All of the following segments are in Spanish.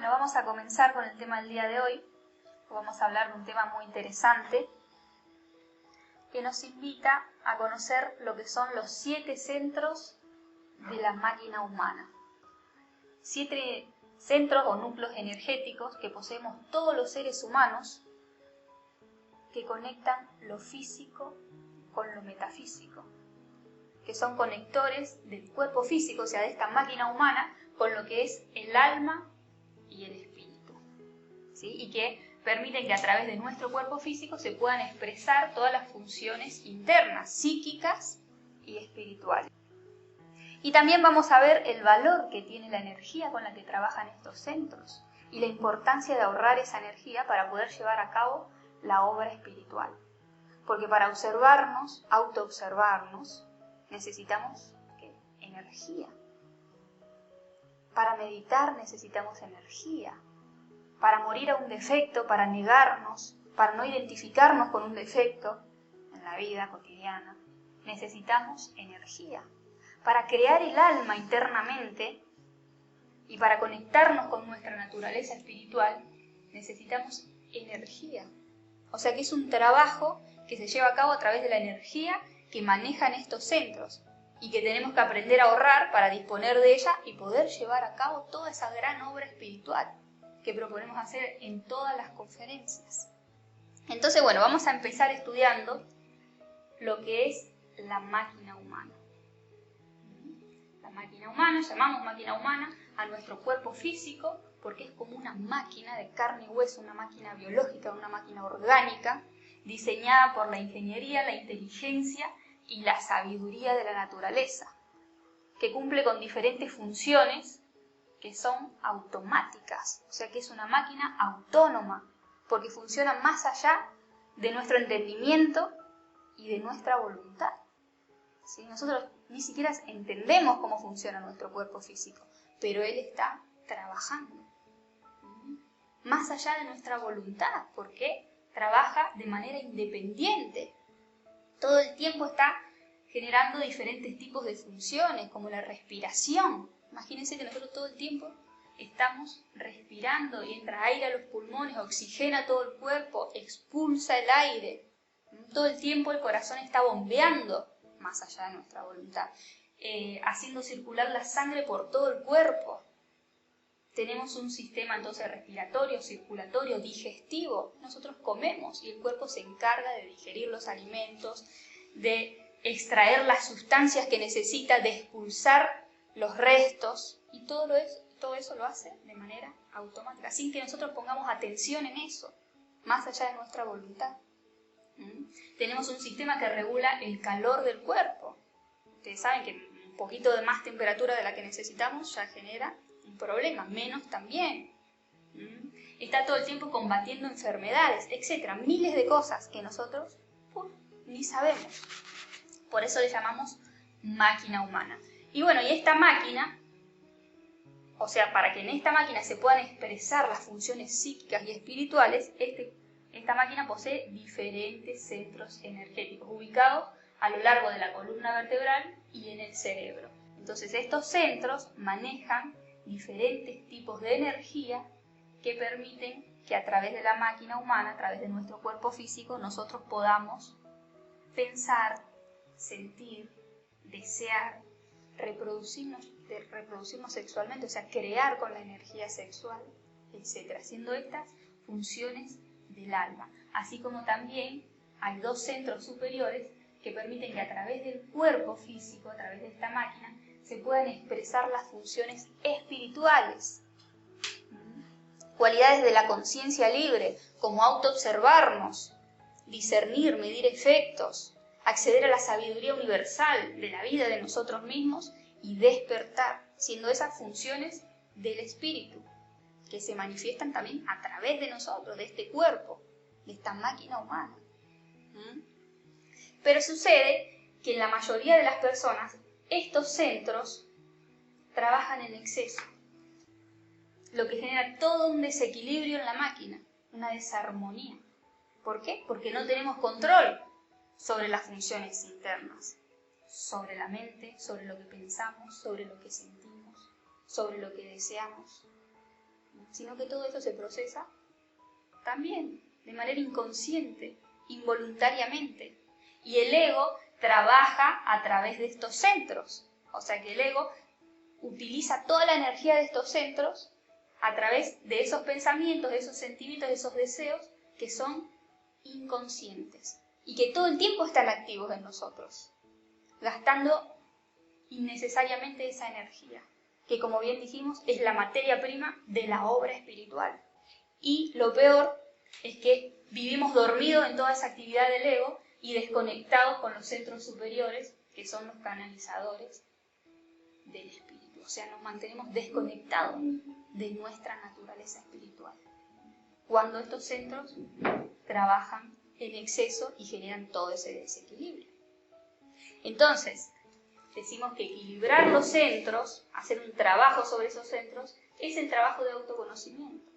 Bueno, vamos a comenzar con el tema del día de hoy. Vamos a hablar de un tema muy interesante que nos invita a conocer lo que son los 7 centros de la máquina humana. 7 centros o núcleos energéticos que poseemos todos los seres humanos que conectan lo físico con lo metafísico, que son conectores del cuerpo físico, o sea, de esta máquina humana, con lo que es el alma y el espíritu, ¿sí? Y que permiten que a través de nuestro cuerpo físico se puedan expresar todas las funciones internas, psíquicas y espirituales. Y también vamos a ver el valor que tiene la energía con la que trabajan estos centros y la importancia de ahorrar esa energía para poder llevar a cabo la obra espiritual. Porque para observarnos, autoobservarnos, necesitamos energía. Para meditar necesitamos energía. Para morir a un defecto, para negarnos, para no identificarnos con un defecto en la vida cotidiana, necesitamos energía. Para crear el alma internamente y para conectarnos con nuestra naturaleza espiritual, necesitamos energía. O sea que es un trabajo que se lleva a cabo a través de la energía que manejan estos centros y que tenemos que aprender a ahorrar para disponer de ella y poder llevar a cabo toda esa gran obra espiritual que proponemos hacer en todas las conferencias. Entonces, bueno, vamos a empezar estudiando lo que es la máquina humana. La máquina humana, llamamos máquina humana a nuestro cuerpo físico porque es como una máquina de carne y hueso, una máquina biológica, una máquina orgánica, diseñada por la ingeniería, la inteligencia y la sabiduría de la naturaleza, que cumple con diferentes funciones que son automáticas, o sea que es una máquina autónoma, porque funciona más allá de nuestro entendimiento y de nuestra voluntad. ¿Sí? Nosotros ni siquiera entendemos cómo funciona nuestro cuerpo físico, pero él está trabajando más allá de nuestra voluntad, porque trabaja de manera independiente. Todo el tiempo está generando diferentes tipos de funciones, como la respiración. Imagínense que nosotros todo el tiempo estamos respirando y entra aire a los pulmones, oxigena todo el cuerpo, expulsa el aire. Todo el tiempo el corazón está bombeando, más allá de nuestra voluntad, haciendo circular la sangre por todo el cuerpo. Tenemos un sistema entonces respiratorio, circulatorio, digestivo. Nosotros comemos y el cuerpo se encarga de digerir los alimentos, de extraer las sustancias que necesita, de expulsar los restos, y todo eso lo hace de manera automática, sin que nosotros pongamos atención en eso, más allá de nuestra voluntad. Tenemos un sistema que regula el calor del cuerpo. Ustedes saben que un poquito de más temperatura de la que necesitamos ya genera un problema, menos también. Está todo el tiempo combatiendo enfermedades, etcétera, miles de cosas que nosotros ni sabemos. Por eso le llamamos máquina humana. Y bueno, y esta máquina, o sea, para que en esta máquina se puedan expresar las funciones psíquicas y espirituales, esta máquina posee diferentes centros energéticos ubicados a lo largo de la columna vertebral y en el cerebro. Entonces estos centros manejan diferentes tipos de energía que permiten que a través de la máquina humana, a través de nuestro cuerpo físico, nosotros podamos pensar, sentir, desear, reproducirnos sexualmente, o sea, crear con la energía sexual, etc., haciendo estas funciones del alma. Así como también hay 2 centros superiores que permiten que a través del cuerpo físico, a través de esta máquina, se puedan expresar las funciones espirituales. Cualidades de la conciencia libre, como autoobservarnos, discernir, medir efectos, acceder a la sabiduría universal de la vida de nosotros mismos y despertar, siendo esas funciones del espíritu, que se manifiestan también a través de nosotros, de este cuerpo, de esta máquina humana. Pero sucede que en la mayoría de las personas estos centros trabajan en exceso, lo que genera todo un desequilibrio en la máquina, una desarmonía. ¿Por qué? Porque no tenemos control sobre las funciones internas, sobre la mente, sobre lo que pensamos, sobre lo que sentimos, sobre lo que deseamos. sino que todo esto se procesa también de manera inconsciente, involuntariamente. Y el ego trabaja a través de estos centros. O sea que el ego utiliza toda la energía de estos centros a través de esos pensamientos, de esos sentimientos, de esos deseos que son inconscientes y que todo el tiempo están activos en nosotros, gastando innecesariamente esa energía, que como bien dijimos es la materia prima de la obra espiritual. Y lo peor es que vivimos dormidos en toda esa actividad del ego y desconectados con los centros superiores, que son los canalizadores del espíritu. O sea, nos mantenemos desconectados de nuestra naturaleza espiritual, cuando estos centros trabajan en exceso y generan todo ese desequilibrio. Entonces, decimos que equilibrar los centros, hacer un trabajo sobre esos centros, es el trabajo de autoconocimiento.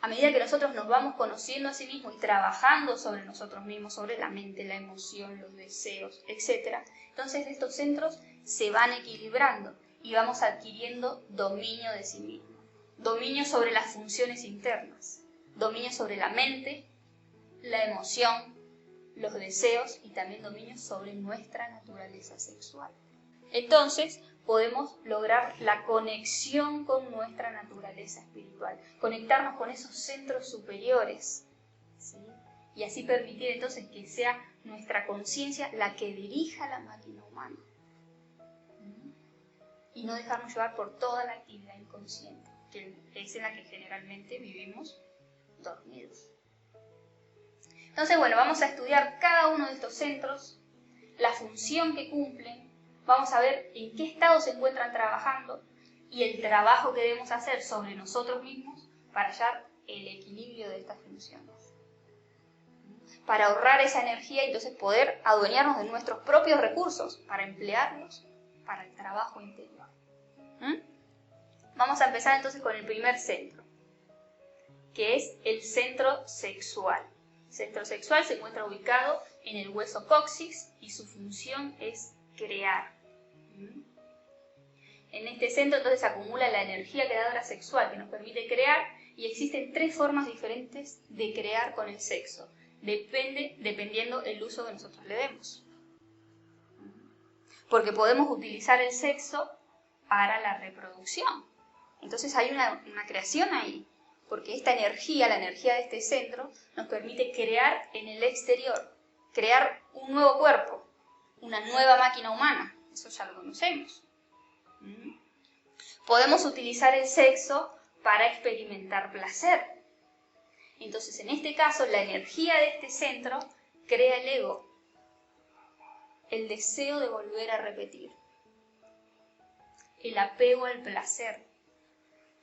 A medida que nosotros nos vamos conociendo a sí mismos y trabajando sobre nosotros mismos, sobre la mente, la emoción, los deseos, etc., entonces estos centros se van equilibrando y vamos adquiriendo dominio de sí mismos. Dominio sobre las funciones internas, dominio sobre la mente, la emoción, los deseos y también dominio sobre nuestra naturaleza sexual. Entonces podemos lograr la conexión con nuestra naturaleza espiritual, conectarnos con esos centros superiores, ¿sí? Y así permitir entonces que sea nuestra conciencia la que dirija la máquina humana y no dejarnos llevar por toda la actividad inconsciente, que es en la que generalmente vivimos dormidos. Entonces, bueno, vamos a estudiar cada uno de estos centros, la función que cumplen, vamos a ver en qué estado se encuentran trabajando y el trabajo que debemos hacer sobre nosotros mismos para hallar el equilibrio de estas funciones. Para ahorrar esa energía y entonces poder adueñarnos de nuestros propios recursos, para emplearlos para el trabajo interior. Vamos a empezar entonces con el primer centro, que es el centro sexual. El centro sexual se encuentra ubicado en el hueso coxis y su función es crear. En este centro entonces se acumula la energía creadora sexual que nos permite crear y existen 3 formas diferentes de crear con el sexo, dependiendo el uso que nosotros le demos. Porque podemos utilizar el sexo para la reproducción. Entonces hay una creación ahí, porque esta energía, la energía de este centro, nos permite crear en el exterior, crear un nuevo cuerpo, una nueva máquina humana. Eso ya lo conocemos. Podemos utilizar el sexo para experimentar placer. Entonces, en este caso, la energía de este centro crea el ego, el deseo de volver a repetir, el apego al placer,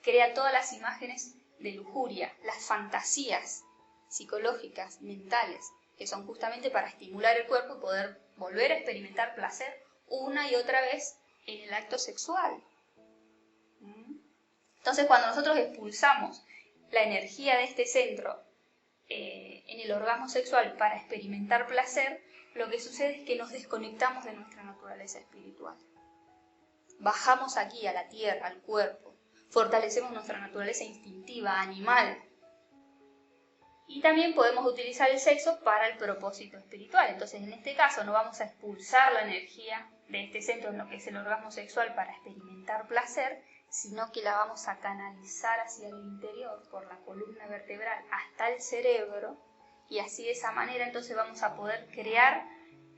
crea todas las imágenes de lujuria, las fantasías psicológicas, mentales, que son justamente para estimular el cuerpo y poder volver a experimentar placer una y otra vez en el acto sexual. Entonces, cuando nosotros expulsamos la energía de este centro en el orgasmo sexual para experimentar placer, lo que sucede es que nos desconectamos de nuestra naturaleza espiritual. Bajamos aquí a la tierra, al cuerpo, fortalecemos nuestra naturaleza instintiva, animal. Y también podemos utilizar el sexo para el propósito espiritual. Entonces, en este caso, no vamos a expulsar la energía de este centro en lo que es el orgasmo sexual para experimentar placer, sino que la vamos a canalizar hacia el interior, por la columna vertebral hasta el cerebro, y así de esa manera entonces vamos a poder crear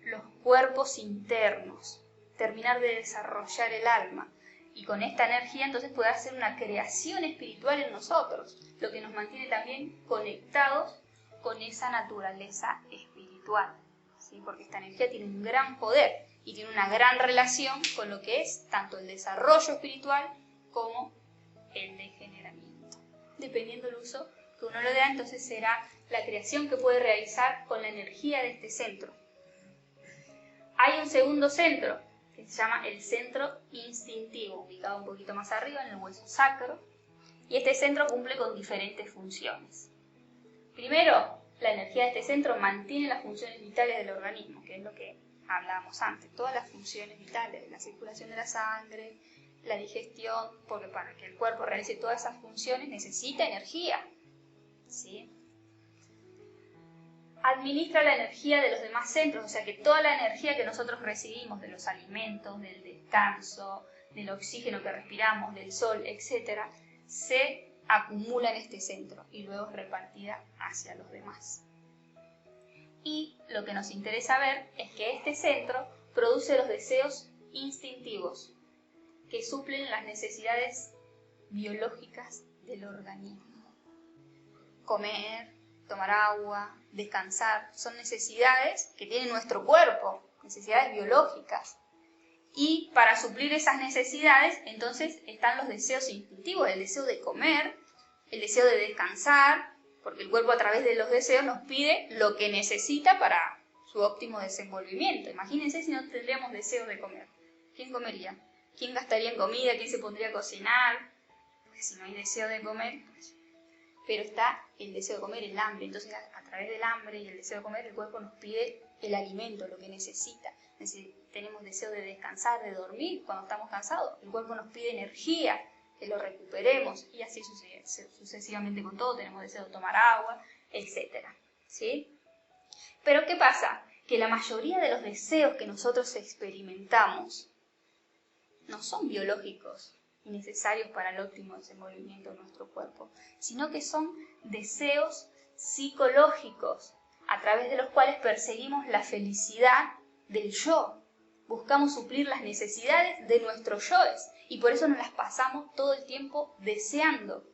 los cuerpos internos, terminar de desarrollar el alma, y con esta energía entonces poder hacer una creación espiritual en nosotros, lo que nos mantiene también conectados con esa naturaleza espiritual, ¿sí? Porque esta energía tiene un gran poder y tiene una gran relación con lo que es tanto el desarrollo espiritual como el degeneramiento. Dependiendo del uso que uno le dé, entonces será la creación que puede realizar con la energía de este centro. Hay un segundo centro, que se llama el centro instintivo, ubicado un poquito más arriba en el hueso sacro, y este centro cumple con diferentes funciones. Primero, la energía de este centro mantiene las funciones vitales del organismo, que es lo que hablábamos antes, todas las funciones vitales, la circulación de la sangre, la digestión, porque para que el cuerpo realice todas esas funciones necesita energía, ¿sí? Administra la energía de los demás centros, o sea que toda la energía que nosotros recibimos de los alimentos, del descanso, del oxígeno que respiramos, del sol, etc., se acumula en este centro y luego es repartida hacia los demás. Y lo que nos interesa ver es que este centro produce los deseos instintivos que suplen las necesidades biológicas del organismo. Comer, tomar agua, descansar, son necesidades que tiene nuestro cuerpo, necesidades biológicas. Y para suplir esas necesidades, entonces están los deseos instintivos, el deseo de comer, el deseo de descansar, porque el cuerpo a través de los deseos nos pide lo que necesita para su óptimo desenvolvimiento. Imagínense si no tendríamos deseos de comer. ¿Quién comería? ¿Quién gastaría en comida? ¿Quién se pondría a cocinar? Porque si no hay deseo de comer, pues... Pero está el deseo de comer, el hambre. Entonces, a través del hambre y el deseo de comer, el cuerpo nos pide el alimento, lo que necesita. Tenemos deseo de descansar, de dormir cuando estamos cansados. El cuerpo nos pide energía, que lo recuperemos. Y así sucesivamente con todo. Tenemos deseo de tomar agua, etc. ¿Sí? Pero ¿qué pasa? Que la mayoría de los deseos que nosotros experimentamos no son biológicos y necesarios para el óptimo desenvolvimiento de nuestro cuerpo, sino que son deseos psicológicos, a través de los cuales perseguimos la felicidad del yo. Buscamos suplir las necesidades de nuestros yoes y por eso nos las pasamos todo el tiempo deseando,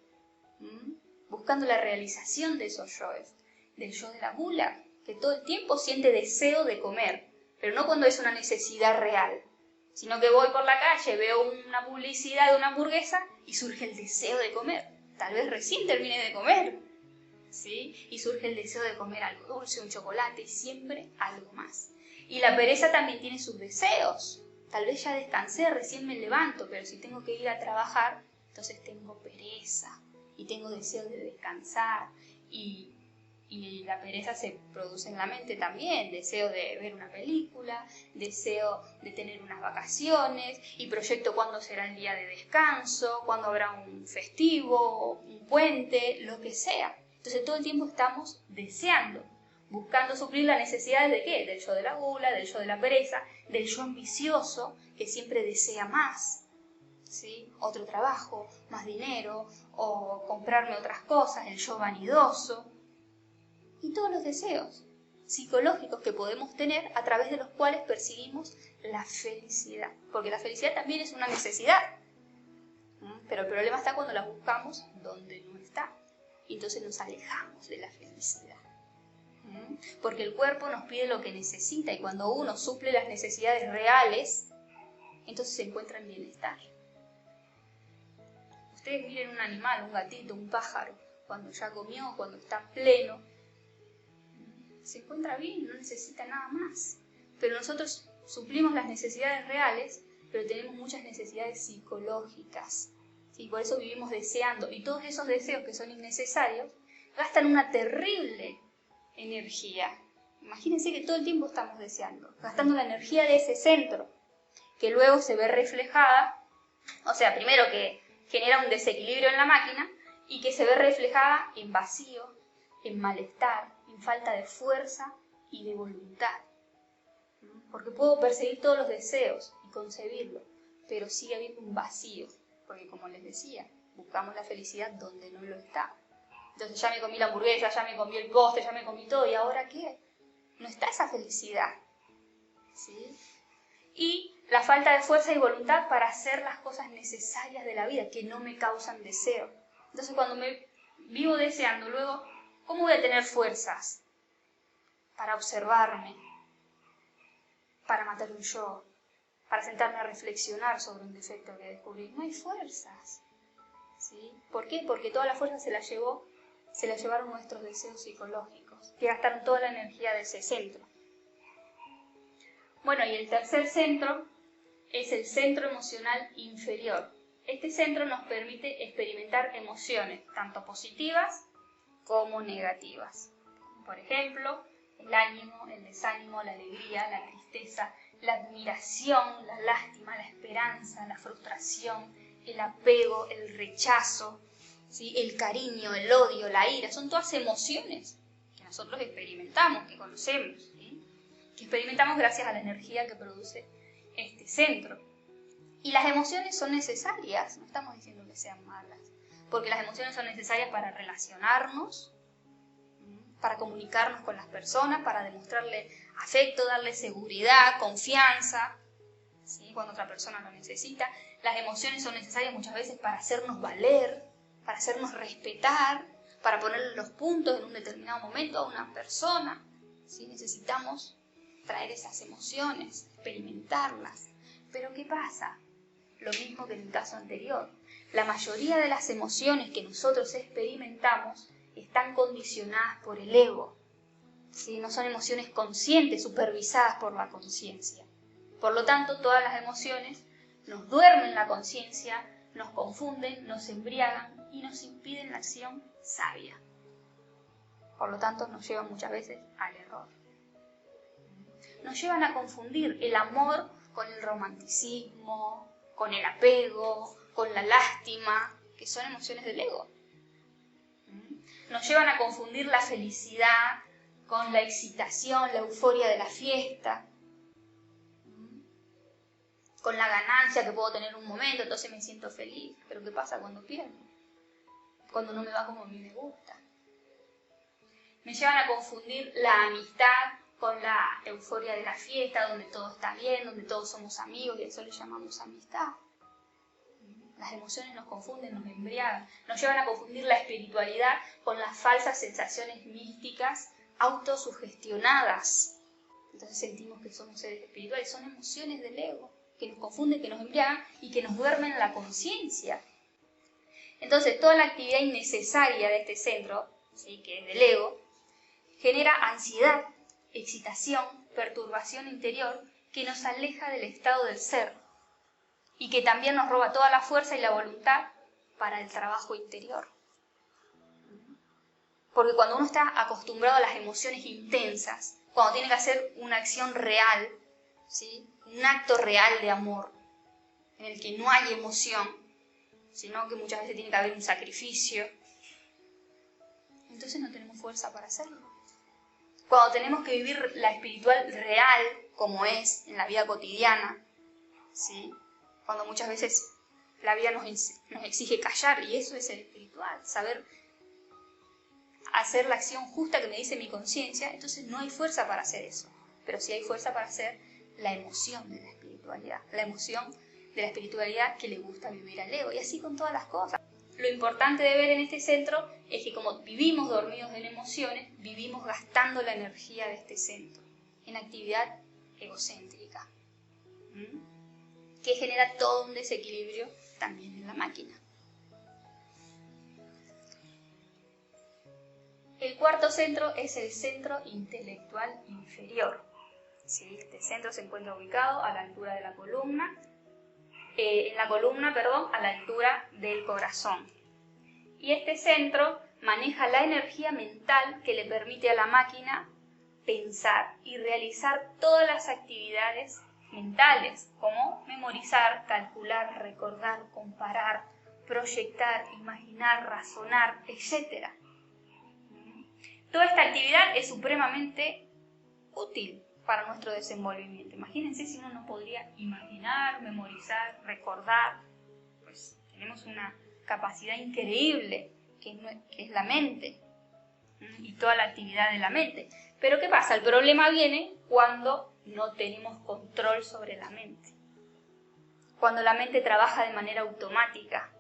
buscando la realización de esos yoes, del yo de la gula, que todo el tiempo siente deseo de comer, pero no cuando es una necesidad real, sino que voy por la calle, veo una publicidad de una hamburguesa y surge el deseo de comer. Tal vez recién termine de comer, ¿sí? Y surge el deseo de comer algo dulce, un chocolate y siempre algo más. Y la pereza también tiene sus deseos. Tal vez ya descansé, recién me levanto, pero si tengo que ir a trabajar, entonces tengo pereza y tengo deseo de descansar y la pereza se produce en la mente también, deseo de ver una película, deseo de tener unas vacaciones y proyecto cuándo será el día de descanso, cuándo habrá un festivo, un puente, lo que sea. Entonces todo el tiempo estamos deseando, buscando suplir las necesidades de ¿qué? Del yo de la gula, del yo de la pereza, del yo ambicioso que siempre desea más, ¿sí? Otro trabajo, más dinero o comprarme otras cosas, el yo vanidoso. Y todos los deseos psicológicos que podemos tener a través de los cuales perseguimos la felicidad. Porque la felicidad también es una necesidad. Pero el problema está cuando la buscamos donde no está. Y entonces nos alejamos de la felicidad. Porque el cuerpo nos pide lo que necesita y cuando uno suple las necesidades reales, entonces se encuentra en bienestar. Ustedes miren un animal, un gatito, un pájaro, cuando ya comió, cuando está pleno, se encuentra bien, no necesita nada más. Pero nosotros suplimos las necesidades reales, pero tenemos muchas necesidades psicológicas. ¿Sí? Por eso vivimos deseando. Y todos esos deseos que son innecesarios gastan una terrible energía. Imagínense que todo el tiempo estamos deseando, gastando la energía de ese centro, que luego se ve reflejada, o sea, primero que genera un desequilibrio en la máquina y que se ve reflejada en vacío, en malestar, en falta de fuerza y de voluntad. Porque puedo perseguir todos los deseos y concebirlo, pero sigue habiendo un vacío, porque como les decía, buscamos la felicidad donde no lo está. Entonces ya me comí la hamburguesa, ya me comí el postre, ya me comí todo, ¿y ahora qué? No está esa felicidad, ¿sí? Y la falta de fuerza y voluntad para hacer las cosas necesarias de la vida, que no me causan deseo. Entonces cuando me vivo deseando, luego, ¿cómo voy a tener fuerzas para observarme, para matar un yo, para sentarme a reflexionar sobre un defecto que descubrí? No hay fuerzas, ¿sí? ¿Por qué? Porque toda la fuerza se la llevaron nuestros deseos psicológicos, que gastaron toda la energía de ese centro. Bueno, y el tercer centro es el centro emocional inferior. Este centro nos permite experimentar emociones, tanto positivas como negativas. Por ejemplo, el ánimo, el desánimo, la alegría, la tristeza, la admiración, la lástima, la esperanza, la frustración, el apego, el rechazo, ¿sí? El cariño, el odio, la ira, son todas emociones que nosotros experimentamos, que conocemos, ¿sí? Que experimentamos gracias a la energía que produce este centro. Y las emociones son necesarias, no estamos diciendo que sean malas, porque las emociones son necesarias para relacionarnos, para comunicarnos con las personas, para demostrarle afecto, darle seguridad, confianza, ¿sí? Cuando otra persona lo necesita. Las emociones son necesarias muchas veces para hacernos valer, para hacernos respetar, para ponerle los puntos en un determinado momento a una persona, ¿sí? Necesitamos traer esas emociones, experimentarlas. Pero ¿qué pasa? Lo mismo que en el caso anterior. La mayoría de las emociones que nosotros experimentamos están condicionadas por el ego, ¿sí? No son emociones conscientes, supervisadas por la conciencia. Por lo tanto, todas las emociones nos duermen la conciencia, nos confunden, nos embriagan y nos impiden la acción sabia. Por lo tanto, nos llevan muchas veces al error. Nos llevan a confundir el amor con el romanticismo, con el apego, con la lástima, que son emociones del ego. Nos llevan a confundir la felicidad con la excitación, la euforia de la fiesta, con la ganancia que puedo tener un momento, entonces me siento feliz. Pero ¿qué pasa cuando pierdo? Cuando no me va como a mí me gusta. Me llevan a confundir la amistad con la euforia de la fiesta, donde todo está bien, donde todos somos amigos, y a eso le llamamos amistad. Las emociones nos confunden, nos embriagan, nos llevan a confundir la espiritualidad con las falsas sensaciones místicas autosugestionadas. Entonces sentimos que somos seres espirituales, son emociones del ego, que nos confunden, que nos embriagan y que nos duermen la conciencia. Entonces toda la actividad innecesaria de este centro, ¿sí? Que es del ego, genera ansiedad, excitación, perturbación interior que nos aleja del estado del ser y que también nos roba toda la fuerza y la voluntad para el trabajo interior. Porque cuando uno está acostumbrado a las emociones intensas, cuando tiene que hacer una acción real, ¿sí? Un acto real de amor, en el que no hay emoción, sino que muchas veces tiene que haber un sacrificio, entonces no tenemos fuerza para hacerlo. Cuando tenemos que vivir la espiritual real, como es en la vida cotidiana, ¿sí? Cuando muchas veces la vida nos exige callar, y eso es el espiritual, saber hacer la acción justa que me dice mi conciencia, entonces no hay fuerza para hacer eso, pero sí hay fuerza para hacer la emoción de la espiritualidad, la emoción de la espiritualidad que le gusta vivir al ego, y así con todas las cosas. Lo importante de ver en este centro es que como vivimos dormidos en emociones, vivimos gastando la energía de este centro en actividad egocéntrica, que genera todo un desequilibrio también en la máquina. El cuarto centro es el centro intelectual inferior. ¿Sí? Este centro se encuentra ubicado a la altura de la columna, a la altura del corazón. Y este centro maneja la energía mental que le permite a la máquina pensar y realizar todas las actividades mentales, como memorizar, calcular, recordar, comparar, proyectar, imaginar, razonar, etc. Toda esta actividad es supremamente útil para nuestro desenvolvimiento. Imagínense si uno no podría imaginar, memorizar, recordar. Pues tenemos una capacidad increíble que es la mente y toda la actividad de la mente. Pero ¿qué pasa? El problema viene cuando no tenemos control sobre la mente. Cuando la mente trabaja de manera automática,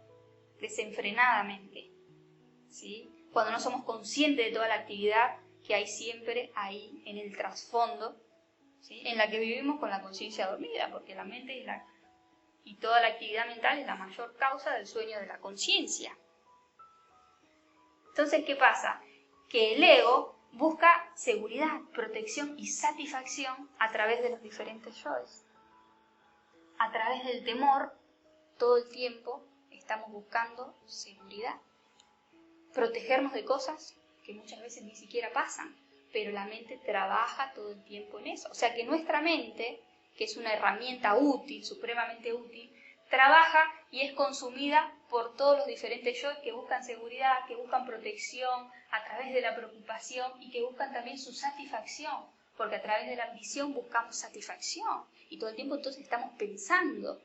desenfrenadamente, ¿sí? Cuando no somos conscientes de toda la actividad que hay siempre ahí en el trasfondo, ¿sí? En la que vivimos con la conciencia dormida, porque la mente y toda la actividad mental es la mayor causa del sueño de la conciencia. Entonces, ¿qué pasa? Que el ego busca seguridad, protección y satisfacción a través de los diferentes yoes. A través del temor, todo el tiempo estamos buscando seguridad. Protegernos de cosas que muchas veces ni siquiera pasan, pero la mente trabaja todo el tiempo en eso. O sea que nuestra mente que es una herramienta útil, supremamente útil, trabaja y es consumida por todos los diferentes yoes que buscan seguridad, que buscan protección a través de la preocupación y que buscan también su satisfacción, porque a través de la ambición buscamos satisfacción y todo el tiempo entonces estamos pensando,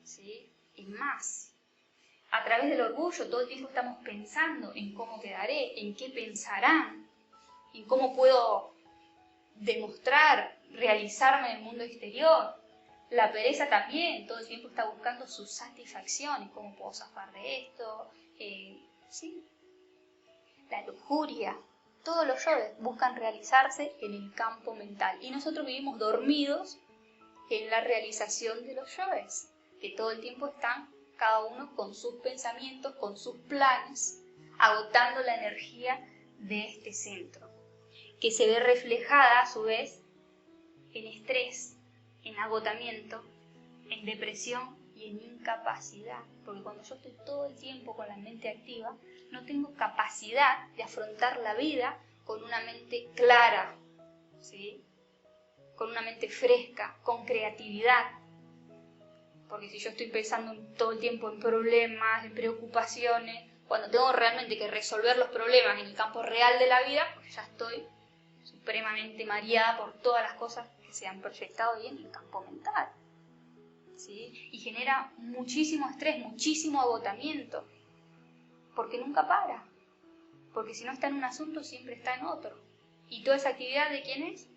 ¿sí?, en más. A través del orgullo todo el tiempo estamos pensando en cómo quedaré, en qué pensarán, en cómo puedo demostrar, realizarme en el mundo exterior. La pereza también, todo el tiempo está buscando su satisfacción y cómo puedo zafar de esto. ¿Sí? La lujuria, todos los yoes buscan realizarse en el campo mental y nosotros vivimos dormidos en la realización de los yoes, que todo el tiempo están cada uno con sus pensamientos, con sus planes, agotando la energía de este centro, que se ve reflejada a su vez en estrés, en agotamiento, en depresión y en incapacidad, porque cuando yo estoy todo el tiempo con la mente activa, no tengo capacidad de afrontar la vida con una mente clara, ¿sí?, con una mente fresca, con creatividad. Porque si yo estoy pensando todo el tiempo en problemas, en preocupaciones, cuando tengo realmente que resolver los problemas en el campo real de la vida, pues ya estoy supremamente mareada por todas las cosas que se han proyectado ahí en el campo mental, ¿sí? Y genera muchísimo estrés, muchísimo agotamiento, porque nunca para. Porque si no está en un asunto, siempre está en otro. ¿Y toda esa actividad de quién es?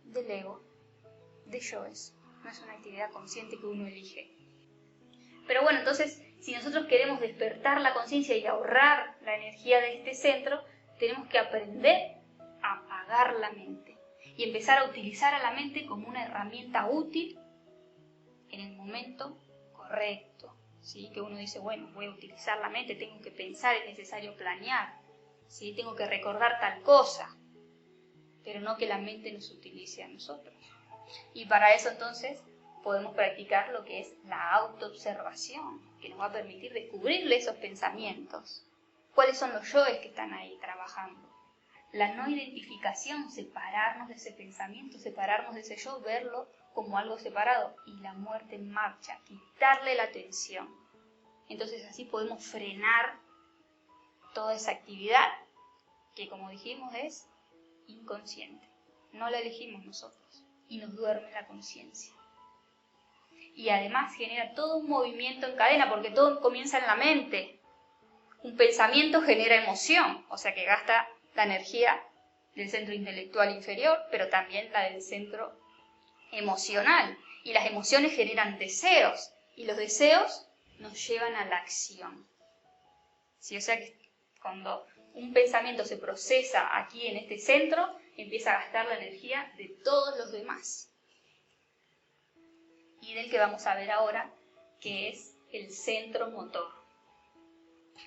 Del ego, de yoes. No es una actividad consciente que uno elige. Pero bueno, entonces, si nosotros queremos despertar la conciencia y ahorrar la energía de este centro, tenemos que aprender a apagar la mente y empezar a utilizar a la mente como una herramienta útil en el momento correcto, ¿sí? Que uno dice, bueno, voy a utilizar la mente, tengo que pensar, es necesario planear, ¿sí? Tengo que recordar tal cosa, pero no que la mente nos utilice a nosotros. Y para eso entonces podemos practicar lo que es la autoobservación, que nos va a permitir descubrirle esos pensamientos. ¿Cuáles son los yoes que están ahí trabajando? La no identificación, separarnos de ese pensamiento, separarnos de ese yo, verlo como algo separado. Y la muerte en marcha, quitarle la atención. Entonces así podemos frenar toda esa actividad que, como dijimos, es inconsciente. No la elegimos nosotros y nos duerme la conciencia. Y además genera todo un movimiento en cadena, porque todo comienza en la mente. Un pensamiento genera emoción, o sea que gasta la energía del centro intelectual inferior, pero también la del centro emocional. Y las emociones generan deseos, y los deseos nos llevan a la acción. ¿Sí? O sea que cuando un pensamiento se procesa aquí en este centro, empieza a gastar la energía de todos los demás. Y del que vamos a ver ahora, que es el centro motor.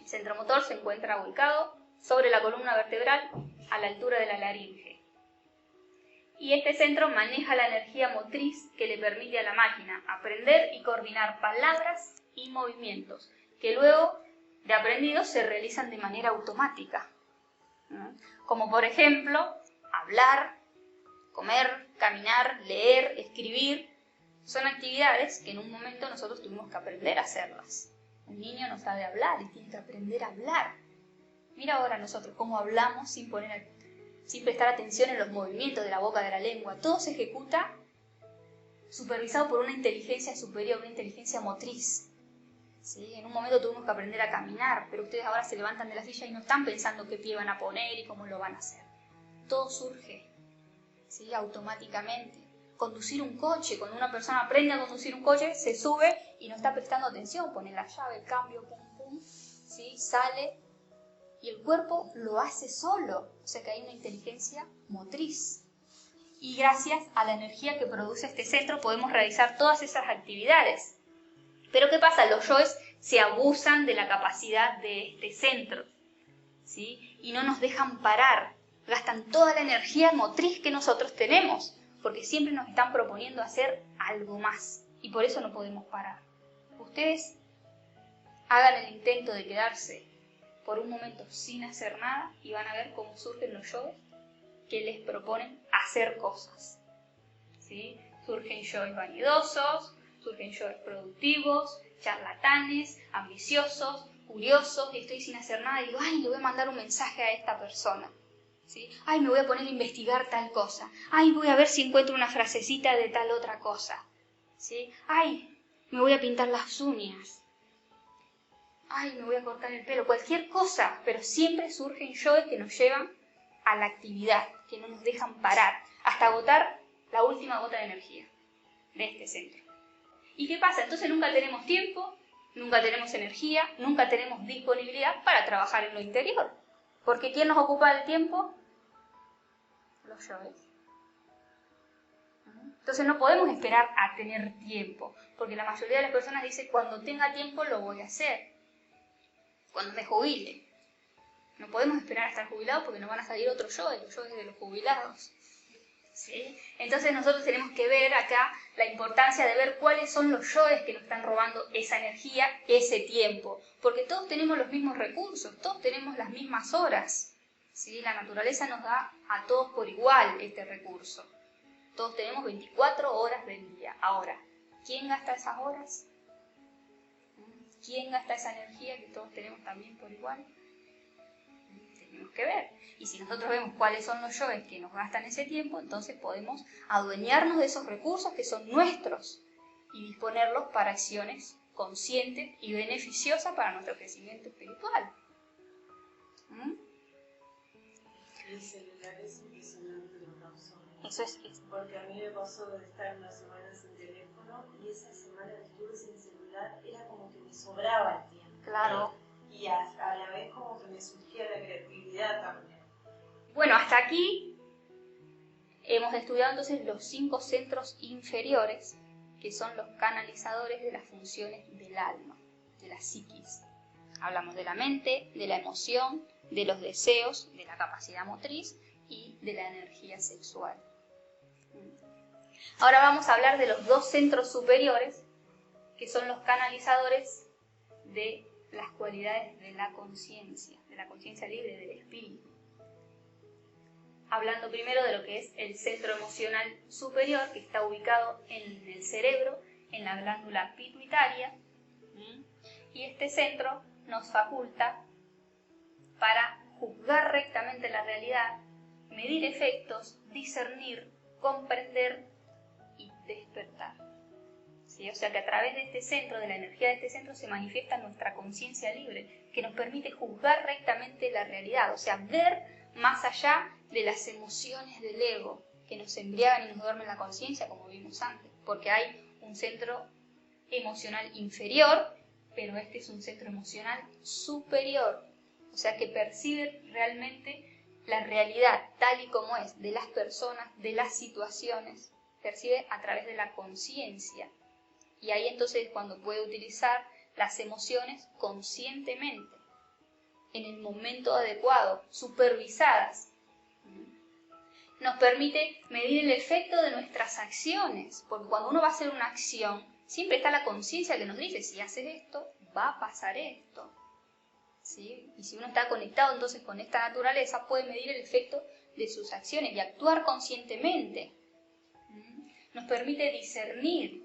El centro motor se encuentra ubicado sobre la columna vertebral a la altura de la laringe. Y este centro maneja la energía motriz que le permite a la máquina aprender y coordinar palabras y movimientos, que luego de aprendidos se realizan de manera automática. Como por ejemplo, hablar, comer, caminar, leer, escribir. Son actividades que en un momento nosotros tuvimos que aprender a hacerlas. Un niño no sabe hablar y tiene que aprender a hablar. Mira ahora nosotros cómo hablamos sin prestar atención en los movimientos de la boca, de la lengua. Todo se ejecuta supervisado por una inteligencia superior, una inteligencia motriz. ¿Sí? En un momento tuvimos que aprender a caminar, pero ustedes ahora se levantan de la silla y no están pensando qué pie van a poner y cómo lo van a hacer. Todo surge, ¿sí?, automáticamente. Conducir un coche, cuando una persona aprende a conducir un coche, se sube y no está prestando atención, pone la llave, el cambio, pum, pum, ¿sí?, sale y el cuerpo lo hace solo, o sea que hay una inteligencia motriz. Y gracias a la energía que produce este centro podemos realizar todas esas actividades. Pero ¿qué pasa? Los yoes se abusan de la capacidad de este centro, ¿sí?, y no nos dejan parar, gastan toda la energía motriz que nosotros tenemos, porque siempre nos están proponiendo hacer algo más, y por eso no podemos parar. Ustedes hagan el intento de quedarse por un momento sin hacer nada y van a ver cómo surgen los yoes que les proponen hacer cosas, ¿sí? Surgen yoes vanidosos, surgen yoes productivos, charlatanes, ambiciosos, curiosos, y estoy sin hacer nada y digo, ay, le voy a mandar un mensaje a esta persona. ¿Sí? Ay, me voy a poner a investigar tal cosa. Ay, voy a ver si encuentro una frasecita de tal otra cosa. ¿Sí? Ay, me voy a pintar las uñas. Ay, me voy a cortar el pelo. Cualquier cosa, pero siempre surgen yoes que nos llevan a la actividad, que no nos dejan parar, hasta agotar la última gota de energía de este centro. ¿Y qué pasa? Entonces nunca tenemos tiempo, nunca tenemos energía, nunca tenemos disponibilidad para trabajar en lo interior. Porque ¿quién nos ocupa el tiempo? Los yoes. Entonces no podemos esperar a tener tiempo, porque la mayoría de las personas dicen, cuando tenga tiempo lo voy a hacer, cuando me jubile. No podemos esperar a estar jubilados porque nos van a salir otros yoes, los yoes de los jubilados. ¿Sí? Entonces nosotros tenemos que ver acá la importancia de ver cuáles son los yoes que nos están robando esa energía, ese tiempo, porque todos tenemos los mismos recursos, todos tenemos las mismas horas. ¿Sí? La naturaleza nos da a todos por igual este recurso. Todos tenemos 24 horas del día. Ahora, ¿quién gasta esas horas? ¿Quién gasta esa energía que todos tenemos también por igual? Tenemos que ver. Y si nosotros vemos cuáles son los yoes que nos gastan ese tiempo, entonces podemos adueñarnos de esos recursos que son nuestros y disponerlos para acciones conscientes y beneficiosas para nuestro crecimiento espiritual. El celular es impresionante lo que causó. Eso es. Porque a mí me pasó de estar una semana sin teléfono y esa semana que estuve sin celular era como que me sobraba el tiempo. Claro. Y a la vez como que me surgía la creatividad también. Bueno, hasta aquí hemos estudiado entonces los 5 centros inferiores, que son los canalizadores de las funciones del alma, de la psiquis. Hablamos de la mente, de la emoción, de los deseos, de la capacidad motriz y de la energía sexual. Ahora vamos a hablar de los 2 centros superiores, que son los canalizadores de las cualidades de la conciencia libre del espíritu. Hablando primero de lo que es el centro emocional superior, que está ubicado en el cerebro, en la glándula pituitaria, y este centro nos faculta para juzgar rectamente la realidad, medir efectos, discernir, comprender y despertar. ¿Sí? O sea que a través de este centro, de la energía de este centro, se manifiesta nuestra conciencia libre, que nos permite juzgar rectamente la realidad, o sea, ver más allá de las emociones del ego que nos embriagan y nos duermen la conciencia, como vimos antes, porque hay un centro emocional inferior, pero este es un centro emocional superior, o sea que percibe realmente la realidad tal y como es de las personas, de las situaciones, percibe a través de la conciencia. Y ahí entonces es cuando puede utilizar las emociones conscientemente, en el momento adecuado, supervisadas. Nos permite medir el efecto de nuestras acciones, porque cuando uno va a hacer una acción, siempre está la conciencia que nos dice, si haces esto, va a pasar esto. ¿Sí? Y si uno está conectado entonces con esta naturaleza, puede medir el efecto de sus acciones y actuar conscientemente. Nos permite discernir.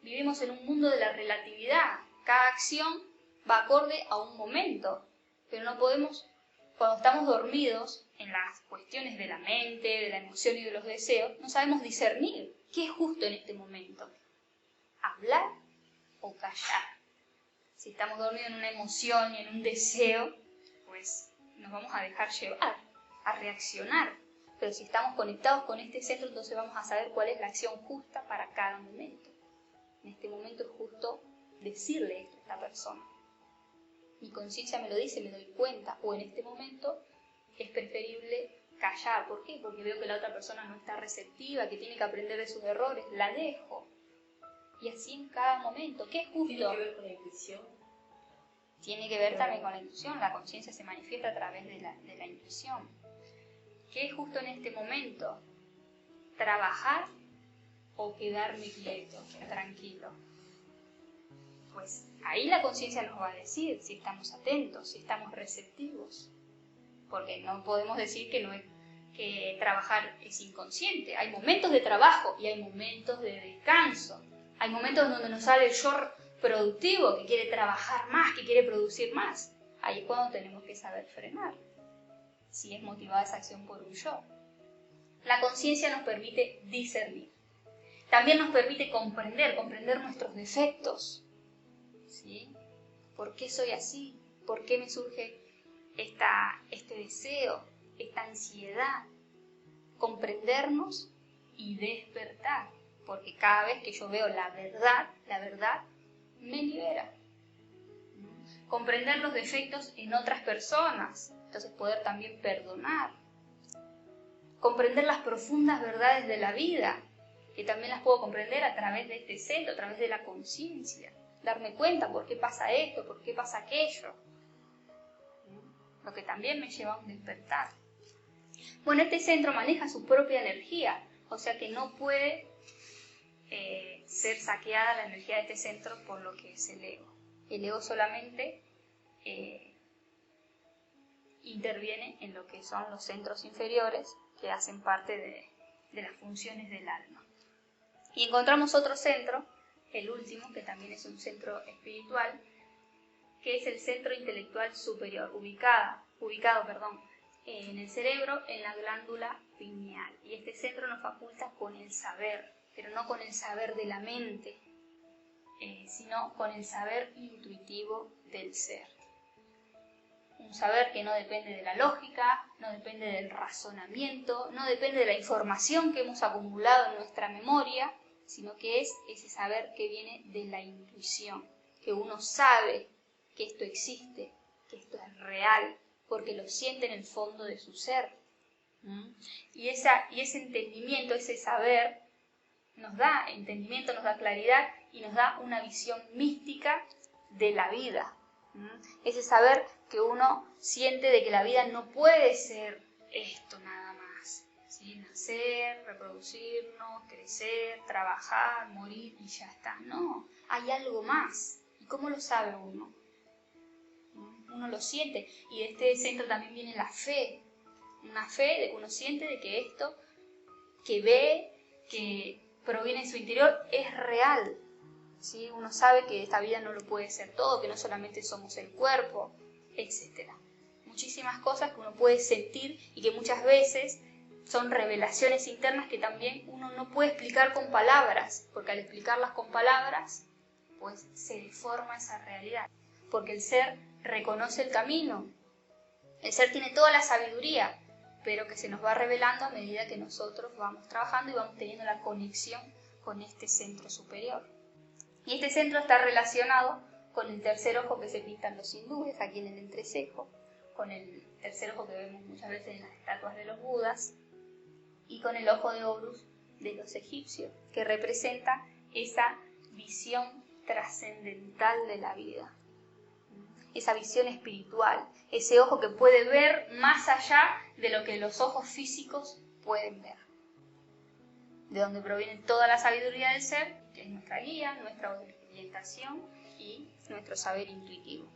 Vivimos en un mundo de la relatividad. Cada acción va acorde a un momento, pero no podemos, cuando estamos dormidos en las cuestiones de la mente, de la emoción y de los deseos, no sabemos discernir qué es justo en este momento, hablar o callar. Si estamos dormidos en una emoción y en un deseo, pues nos vamos a dejar llevar, a reaccionar. Pero si estamos conectados con este centro, entonces vamos a saber cuál es la acción justa para cada momento. En este momento es justo decirle esto a esta persona. Mi conciencia me lo dice, me doy cuenta, o en este momento es preferible callar. ¿Por qué? Porque veo que la otra persona no está receptiva, que tiene que aprender de sus errores, la dejo. Y así en cada momento. ¿Qué es justo? ¿Tiene que ver con la intuición? Tiene que ver también con la intuición. La conciencia se manifiesta a través de la intuición. ¿Qué es justo en este momento? ¿Trabajar o quedarme quieto, tranquilo? Pues ahí la conciencia nos va a decir si estamos atentos, si estamos receptivos. Porque no podemos decir que trabajar es inconsciente. Hay momentos de trabajo y hay momentos de descanso. Hay momentos donde nos sale el yo productivo, que quiere trabajar más, que quiere producir más. Ahí es cuando tenemos que saber frenar, si es motivada esa acción por un yo. La conciencia nos permite discernir. También nos permite comprender nuestros defectos. ¿Sí? ¿Por qué soy así? ¿Por qué me surge este deseo, esta ansiedad? Comprendernos y despertar. Porque cada vez que yo veo la verdad me libera. Comprender los defectos en otras personas. Entonces poder también perdonar. Comprender las profundas verdades de la vida, que también las puedo comprender a través de este centro, a través de la conciencia. Darme cuenta por qué pasa esto, por qué pasa aquello. Lo que también me lleva a un despertar. Bueno, este centro maneja su propia energía, o sea que no puede ser saqueada la energía de este centro por lo que es el ego. El ego solamente interviene en lo que son los centros inferiores, que hacen parte de las funciones del alma. Y encontramos otro centro, el último, que también es un centro espiritual, que es el centro intelectual superior, ubicado en el cerebro, en la glándula pineal. Y este centro nos faculta con el saber, pero no con el saber de la mente, sino con el saber intuitivo del ser. Un saber que no depende de la lógica, no depende del razonamiento, no depende de la información que hemos acumulado en nuestra memoria, sino que es ese saber que viene de la intuición, que uno sabe que esto existe, que esto es real, porque lo siente en el fondo de su ser. Y ese entendimiento, ese saber, nos da entendimiento, nos da claridad y nos da una visión mística de la vida. Ese saber que uno siente de que la vida no puede ser esto nada más, ¿sí? Nacer, reproducirnos, crecer, trabajar, morir y ya está. No, hay algo más. ¿Y cómo lo sabe uno? Uno lo siente. Y de este centro también viene la fe. Una fe de que uno siente de que esto que ve, que proviene de su interior, es real. ¿Sí? Uno sabe que esta vida no lo puede ser todo, que no solamente somos el cuerpo, etc. Muchísimas cosas que uno puede sentir y que muchas veces son revelaciones internas que también uno no puede explicar con palabras, porque al explicarlas con palabras, pues se deforma esa realidad. Porque el ser reconoce el camino, el ser tiene toda la sabiduría, pero que se nos va revelando a medida que nosotros vamos trabajando y vamos teniendo la conexión con este centro superior. Y este centro está relacionado con el tercer ojo que se pintan los hindúes, aquí en el entrecejo, con el tercer ojo que vemos muchas veces en las estatuas de los Budas, y con el ojo de Horus de los egipcios, que representa esa visión trascendental de la vida, esa visión espiritual, ese ojo que puede ver más allá de lo que los ojos físicos pueden ver, de donde proviene toda la sabiduría del ser, que es nuestra guía, nuestra orientación y nuestro saber intuitivo.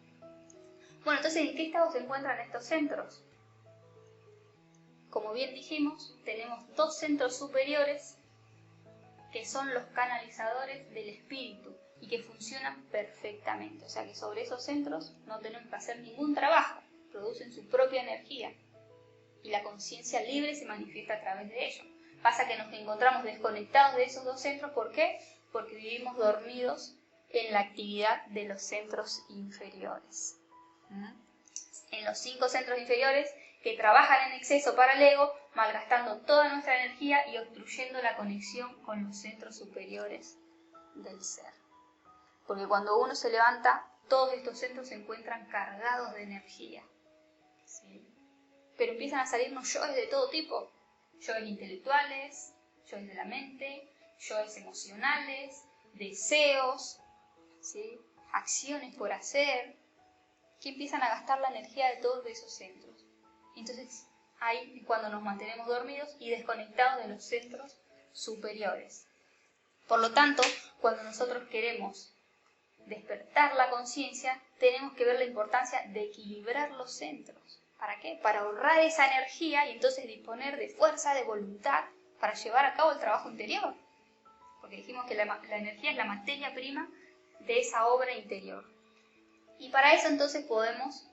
Bueno, entonces, ¿en qué estado se encuentran estos centros? Como bien dijimos, tenemos dos centros superiores que son los canalizadores del espíritu y que funcionan perfectamente. O sea que sobre esos centros no tenemos que hacer ningún trabajo, producen su propia energía y la conciencia libre se manifiesta a través de ellos. Pasa que nos encontramos desconectados de esos dos centros. ¿Por qué? Porque vivimos dormidos en la actividad de los centros inferiores. En los 5 centros inferiores que trabajan en exceso para el ego, malgastando toda nuestra energía y obstruyendo la conexión con los centros superiores del ser. Porque cuando uno se levanta, todos estos centros se encuentran cargados de energía. ¿Sí? Pero empiezan a salirnos yoes de todo tipo. Yoes intelectuales, yoes de la mente, yoes emocionales, deseos, ¿sí? Acciones por hacer, que empiezan a gastar la energía de todos esos centros. Entonces, ahí es cuando nos mantenemos dormidos y desconectados de los centros superiores. Por lo tanto, cuando nosotros queremos despertar la conciencia, tenemos que ver la importancia de equilibrar los centros. ¿Para qué? Para ahorrar esa energía y entonces disponer de fuerza, de voluntad para llevar a cabo el trabajo interior. Porque dijimos que la energía es la materia prima de esa obra interior. Y para eso entonces podemos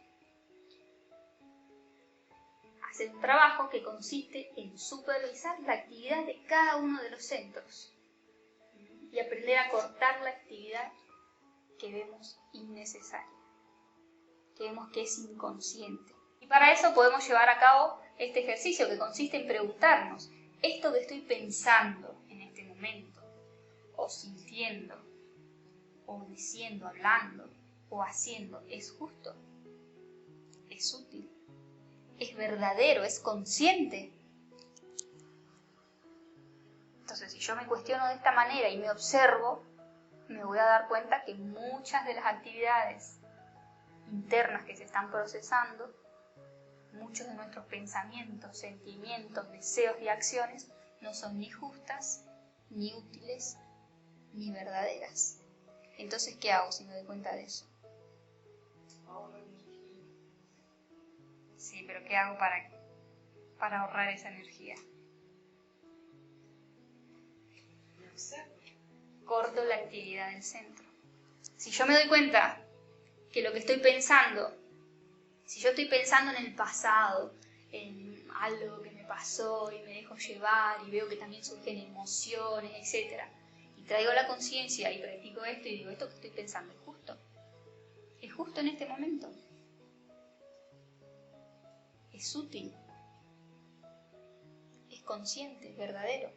hacer un trabajo que consiste en supervisar la actividad de cada uno de los centros y aprender a cortar la actividad que vemos innecesaria, que vemos que es inconsciente. Y para eso podemos llevar a cabo este ejercicio que consiste en preguntarnos, ¿esto que estoy pensando en este momento, o sintiendo, o diciendo, hablando, o haciendo, es justo? ¿Es útil? ¿Es verdadero? ¿Es consciente? Entonces, si yo me cuestiono de esta manera y me observo, me voy a dar cuenta que muchas de las actividades internas que se están procesando, muchos de nuestros pensamientos, sentimientos, deseos y acciones no son ni justas, ni útiles, ni verdaderas. Entonces, ¿qué hago si me doy cuenta de eso? Sí, pero ¿qué hago para ahorrar esa energía? Corto la actividad del centro. Si yo me doy cuenta que lo que estoy pensando, si yo estoy pensando en el pasado, en algo que me pasó y me dejo llevar y veo que también surgen emociones, etc., y traigo la conciencia y practico esto y digo, ¿esto que estoy pensando es justo? ¿Es justo en este momento? ¿Es útil? ¿Es consciente? ¿Es verdadero?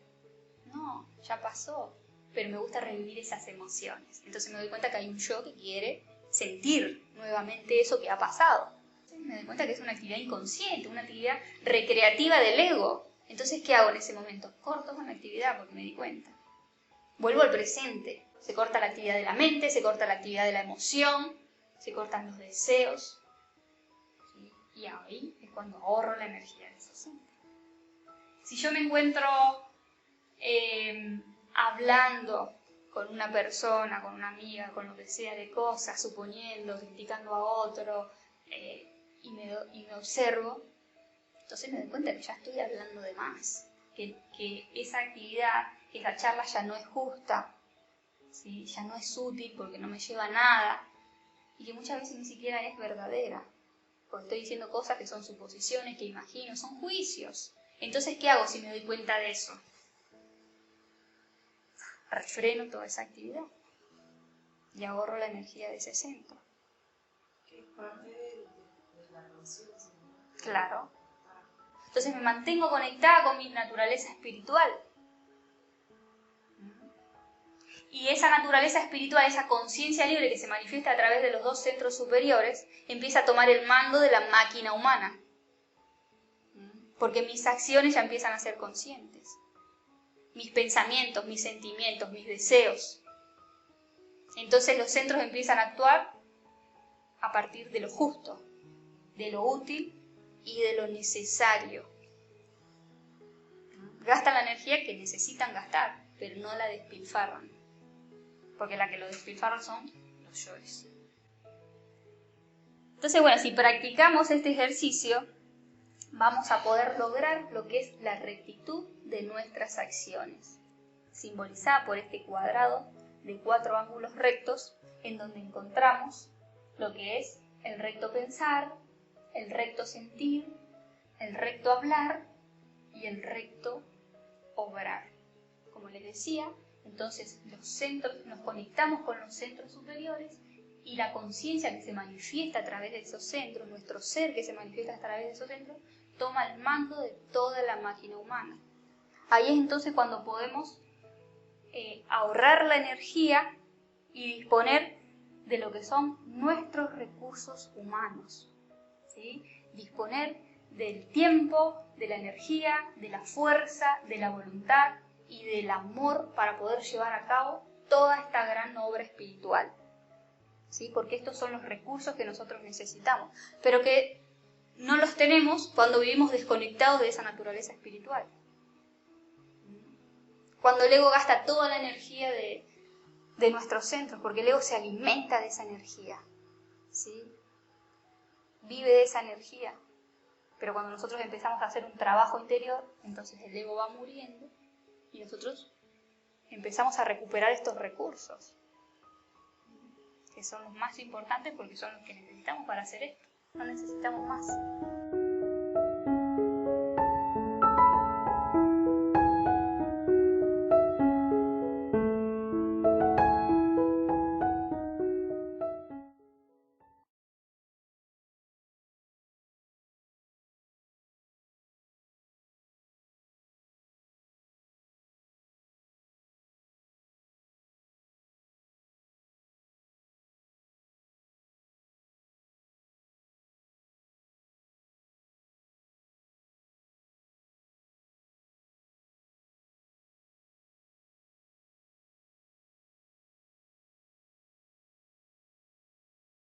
No, ya pasó, pero me gusta revivir esas emociones. Entonces me doy cuenta que hay un yo que quiere sentir nuevamente eso que ha pasado. Me doy cuenta que es una actividad inconsciente, una actividad recreativa del ego. Entonces, ¿qué hago en ese momento? Corto con la actividad porque me di cuenta. Vuelvo al presente. Se corta la actividad de la mente, se corta la actividad de la emoción, se cortan los deseos. ¿Sí? Y ahí es cuando ahorro la energía de ese centro. Si yo me encuentro hablando con una persona, con una amiga, con lo que sea de cosas, suponiendo, criticando a otro, y me observo, entonces me doy cuenta que ya estoy hablando de más, que esa actividad, que esa charla ya no es justa, ¿sí? Ya no es útil porque no me lleva a nada, y que muchas veces ni siquiera es verdadera, porque estoy diciendo cosas que son suposiciones, que imagino, son juicios. Entonces, ¿qué hago si me doy cuenta de eso? Refreno toda esa actividad y ahorro la energía de ese centro. Que es parte de la conciencia. Claro. Entonces me mantengo conectada con mi naturaleza espiritual. Y esa naturaleza espiritual, esa conciencia libre que se manifiesta a través de los dos centros superiores, empieza a tomar el mando de la máquina humana. Porque mis acciones ya empiezan a ser conscientes. Mis pensamientos, mis sentimientos, mis deseos. Entonces los centros empiezan a actuar a partir de lo justo, de lo útil y de lo necesario. Gastan la energía que necesitan gastar, pero no la despilfarran. Porque la que lo despilfarran son los yoes. Entonces, bueno, si practicamos este ejercicio, vamos a poder lograr lo que es la rectitud de nuestras acciones, simbolizada por este cuadrado de 4 ángulos rectos, en donde encontramos lo que es el recto pensar, el recto sentir, el recto hablar y el recto obrar. Como les decía, entonces los centros, nos conectamos con los centros superiores y la conciencia que se manifiesta a través de esos centros, nuestro ser que se manifiesta a través de esos centros, toma el mando de toda la máquina humana. Ahí es entonces cuando podemos ahorrar la energía y disponer de lo que son nuestros recursos humanos, ¿sí? Disponer del tiempo, de la energía, de la fuerza, de la voluntad y del amor para poder llevar a cabo toda esta gran obra espiritual, ¿sí? Porque estos son los recursos que nosotros necesitamos, pero que no los tenemos cuando vivimos desconectados de esa naturaleza espiritual. Cuando el ego gasta toda la energía de nuestros centros, porque el ego se alimenta de esa energía, ¿sí? Vive de esa energía. Pero cuando nosotros empezamos a hacer un trabajo interior, entonces el ego va muriendo y nosotros empezamos a recuperar estos recursos, que son los más importantes porque son los que necesitamos para hacer esto. No necesitamos más.